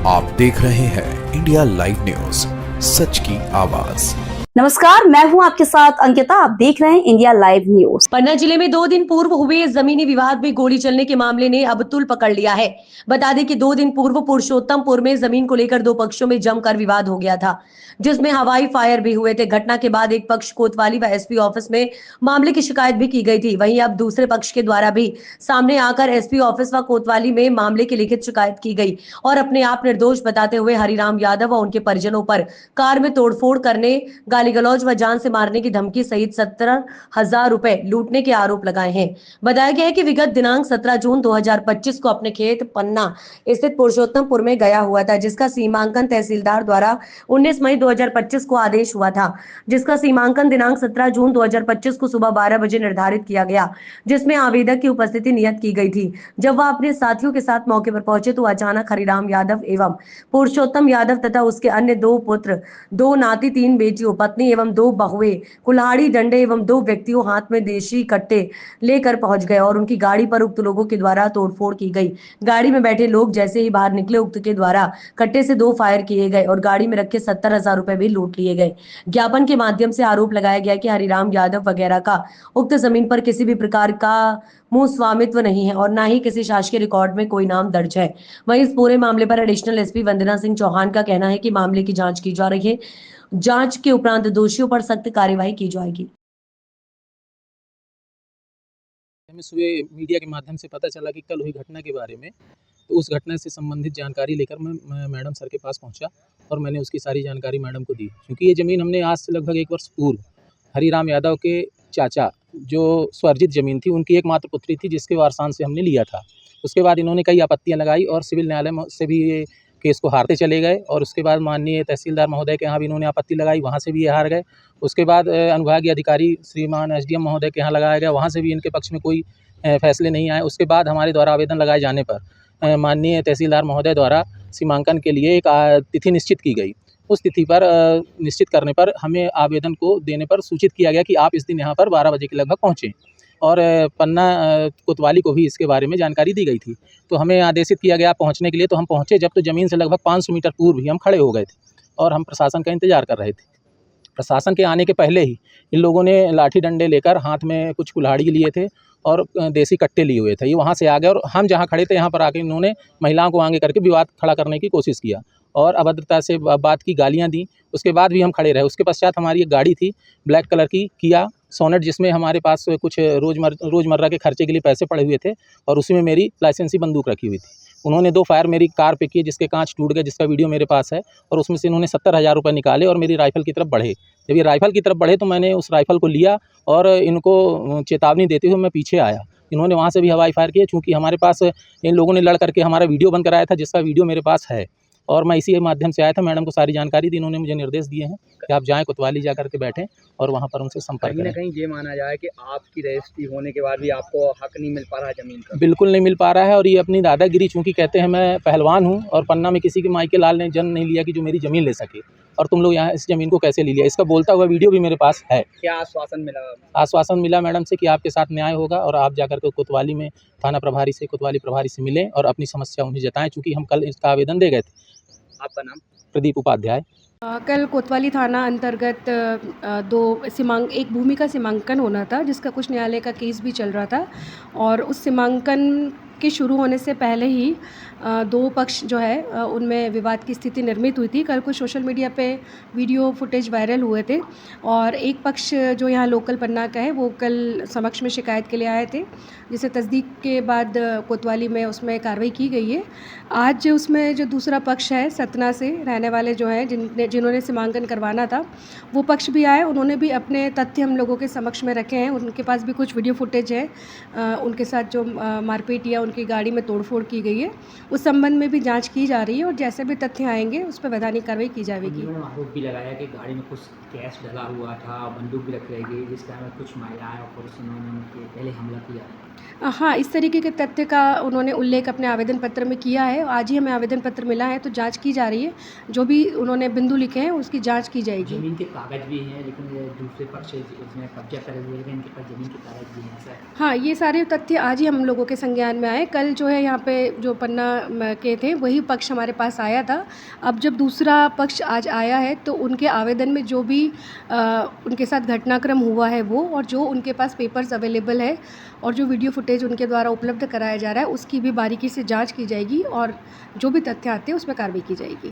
आप देख रहे हैं इंडिया लाइव न्यूज, सच की आवाज। नमस्कार, मैं हूं आपके साथ अंकिता। आप देख रहे हैं इंडिया लाइव न्यूज। पन्ना जिले में 2 दिन पूर्व हुए जमीनी विवाद में गोली चलने के मामले ने अब तूल पकड़ लिया है। बता दें कि 2 दिन पूर्व पुरुषोत्तमपुर में जमीन को लेकर 2 पक्षों में जमकर विवाद हो गया था, जिसमें हवाई फायर भी हुए थे। घटना के बाद एक पक्ष कोतवाली व एसपी ऑफिस में मामले की शिकायत भी की गई थी। वहीं अब दूसरे पक्ष के द्वारा भी सामने आकर एसपी ऑफिस व कोतवाली में मामले की लिखित शिकायत की गई और अपने आप निर्दोष बताते हुए हरिराम यादव व उनके परिजनों पर कार में तोड़फोड़ करने, गाली गलौज व जान से मारने की धमकी सहित 17,000 रुपए लूटने के आरोप लगाए हैं। बताया गया है कि विगत दिनांक 17 जून 2025 को अपने खेत पन्ना स्थित पुरुषोत्तमपुर में गया हुआ था, जिसका सीमांकन तहसीलदार द्वारा 19 मई 2025 को आदेश हुआ था, जिसका सीमांकन दिनांक 17 जून 2025 को सुबह 12 बजे निर्धारित किया गया, जिसमें आवेदक की उपस्थिति नियत की गई थी। जब वह अपने साथियों के साथ मौके पर पहुंचे तो अचानक हरिराम यादव एवं पुरुषोत्तम यादव तथा उसके अन्य 2 पुत्र, 2 नाती, 3 बेटियों, पत्नी एवं 2 बहुएं कुल्हाड़ी, डंडे एवं 2 व्यक्तियों हाथ में देशी कट्टे लेकर पहुंच गए और उनकी गाड़ी पर उक्त लोगों के द्वारा तोड़फोड़ की गई। गाड़ी में बैठे लोग जैसे ही बाहर निकले, उक्त के द्वारा कट्टे से 2 फायर किए गए और गाड़ी में रखे 17,000 रुपए भी लूट लिए गए। ज्ञापन के माध्यम से आरोप लगाया गया कि हरिराम यादव वगैरह का उक्त जमीन पर किसी भी प्रकार का मूल स्वामित्व नहीं है और न ही किसी शासकीय रिकॉर्ड में कोई नाम दर्ज है। वहीं इस पूरे मामले पर एडिशनल एसपी वंदना सिंह चौहान का कहना है कि मामले की जांच की जा रही है। जांच के उपरांत दोषियों पर सख्त कार्यवाही की जाएगी। हमें सुबह मीडिया के माध्यम से पता चला कि कल हुई घटना के बारे में, तो उस घटना से संबंधित जानकारी लेकर मैं मैडम सर के पास पहुंचा और मैंने उसकी सारी जानकारी मैडम को दी। क्योंकि ये ज़मीन हमने आज से लगभग 1 वर्ष पूर्व हरिराम यादव के चाचा, जो स्वार्जित ज़मीन थी, उनकी एकमात्र पुत्री थी, जिसके वारसान से हमने लिया था। उसके बाद इन्होंने कई आपत्तियाँ लगाई और सिविल न्यायालय से भी ये केस को हारते चले गए और उसके बाद माननीय तहसीलदार महोदय के यहाँ भी इन्होंने आपत्ति लगाई, वहाँ से भी ये हार गए। उसके बाद अनुभागीय अधिकारी श्रीमान एसडीएम महोदय के यहाँ लगाया गया, वहाँ से भी इनके पक्ष में कोई फैसले नहीं आए। उसके बाद हमारे द्वारा आवेदन लगाए जाने पर माननीय तहसीलदार महोदय द्वारा सीमांकन के लिए एक तिथि निश्चित की गई। उस तिथि पर निश्चित करने पर हमें आवेदन को देने पर सूचित किया गया कि आप इस दिन यहाँ पर 12 बजे के लगभग पहुँचें और पन्ना कोतवाली को भी इसके बारे में जानकारी दी गई थी। तो हमें आदेशित किया गया पहुँचने के लिए। तो हम पहुँचे जब, तो ज़मीन से लगभग 500 मीटर पूर्व ही हम खड़े हो गए थे और हम प्रशासन का इंतज़ार कर रहे थे। प्रशासन के आने के पहले ही इन लोगों ने लाठी डंडे लेकर हाथ में कुछ कुल्हाड़ी लिए थे और देसी कट्टे लिए हुए थे। ये वहाँ से आ गए और हम जहाँ खड़े थे यहाँ पर आके इन्होंने महिलाओं को आगे करके विवाद खड़ा करने की कोशिश किया और अभद्रता से बात की, गालियाँ दी। उसके बाद भी हम खड़े रहे। उसके पश्चात हमारी एक गाड़ी थी ब्लैक कलर की किया सोनेट, जिसमें हमारे पास कुछ रोज़मर्रा के खर्चे के लिए पैसे पड़े हुए थे और उसी में मेरी लाइसेंसी बंदूक रखी हुई थी। उन्होंने 2 फायर मेरी कार पे किए, जिसके कांच टूट गए, जिसका वीडियो मेरे पास है। और उसमें से इन्होंने 70,000 रुपये निकाले और मेरी राइफ़ल की तरफ बढ़े। जब ये राइफ़ल की तरफ बढ़े तो मैंने उस राइफ़ल को लिया और इनको चेतावनी देते हुए मैं पीछे आया। इन्होंने वहाँ से भी हवाई फायर किए। चूँकि हमारे पास इन लोगों ने लड़ करके हमारा वीडियो बंद कराया था, जिसका वीडियो मेरे पास है और मैं इसी माध्यम से आया था। मैडम को सारी जानकारी दी। इन्होंने मुझे निर्देश दिए हैं कि आप जाएँ कोतवाली जा कर के बैठें और वहाँ पर उनसे संपर्क करें। कहीं ये माना जाए कि आपकी रजिस्ट्री होने के बाद भी आपको हक नहीं मिल पा रहा है ज़मीन का? बिल्कुल नहीं मिल पा रहा है और ये अपनी दादागिरी, चूँकि कहते हैं मैं पहलवान हूँ और पन्ना में किसी के मायके लाल ने जन्म नहीं लिया कि जो मेरी ज़मीन ले सके, और तुम लोग यहाँ इस ज़मीन को कैसे ले लिया। इसका बोलता हुआ वीडियो भी मेरे पास है। क्या आश्वासन मिला? आश्वासन मिला मैडम से कि आपके साथ न्याय होगा और आप जाकर के कोतवाली में थाना प्रभारी से, कोतवाली प्रभारी से मिलें और अपनी समस्या उन्हें जताएँ। चूँकि हम कल इसका आवेदन दे गए थे। आपका नाम? प्रदीप उपाध्याय। कल कोतवाली थाना अंतर्गत एक भूमि का सीमांकन होना था, जिसका कुछ न्यायालय का केस भी चल रहा था और उस सीमांकन के शुरू होने से पहले ही 2 पक्ष जो है उनमें विवाद की स्थिति निर्मित हुई थी। कल कुछ सोशल मीडिया पे वीडियो फुटेज वायरल हुए थे और एक पक्ष जो यहाँ लोकल पन्ना का है वो कल समक्ष में शिकायत के लिए आए थे, जिसे तस्दीक के बाद कोतवाली में उसमें कार्रवाई की गई है। आज उसमें जो दूसरा पक्ष है, सतना से रहने वाले जो हैं जिन्होंने सीमांकन करवाना था, वो पक्ष भी आए। उन्होंने भी अपने तथ्य हम लोगों के समक्ष में रखे हैं। उनके पास भी कुछ वीडियो फुटेज है उनके साथ जो मारपीट या उनकी गाड़ी में तोड़फोड़ की गई है। उस संबंध में भी जांच की जा रही है और जैसे भी तथ्य आएंगे उस पर वैधानिक कार्रवाई की जाएगी। उन्होंने आरोप भी लगाया कि गाड़ी में कुछ कैश डला हुआ था, बंदूक भी रखी गई, जिस कारण कुछ महिलाएं और पुरुषों ने उनके पहले हमला किया। हाँ, इस तरीके के तथ्य का उन्होंने उल्लेख अपने आवेदन पत्र में किया है। आज ही हमें आवेदन पत्र मिला है तो जांच की जा रही है। जो भी उन्होंने बिंदु लिखे हैं उसकी जांच की जाएगी। जमीन के कागज भी हैं, लेकिन ये दूसरे पक्ष इसमें कब्जा करे हुए, लेकिन इनके पास जमीन के कागज भी हैं सर। हाँ, ये सारे तथ्य आज ही हम लोगों के संज्ञान में आए। कल जो है यहाँ पे जो पन्ना के थे वही पक्ष हमारे पास आया था। अब जब दूसरा पक्ष आज आया है तो उनके आवेदन में जो भी उनके साथ घटनाक्रम हुआ है वो, और जो उनके पास पेपर्स अवेलेबल है और जो वीडियो फुटेज उनके द्वारा उपलब्ध कराया जा रहा है उसकी भी बारीकी से जाँच की जाएगी और जो भी तथ्य आते हैं उस पर कार्रवाई की जाएगी।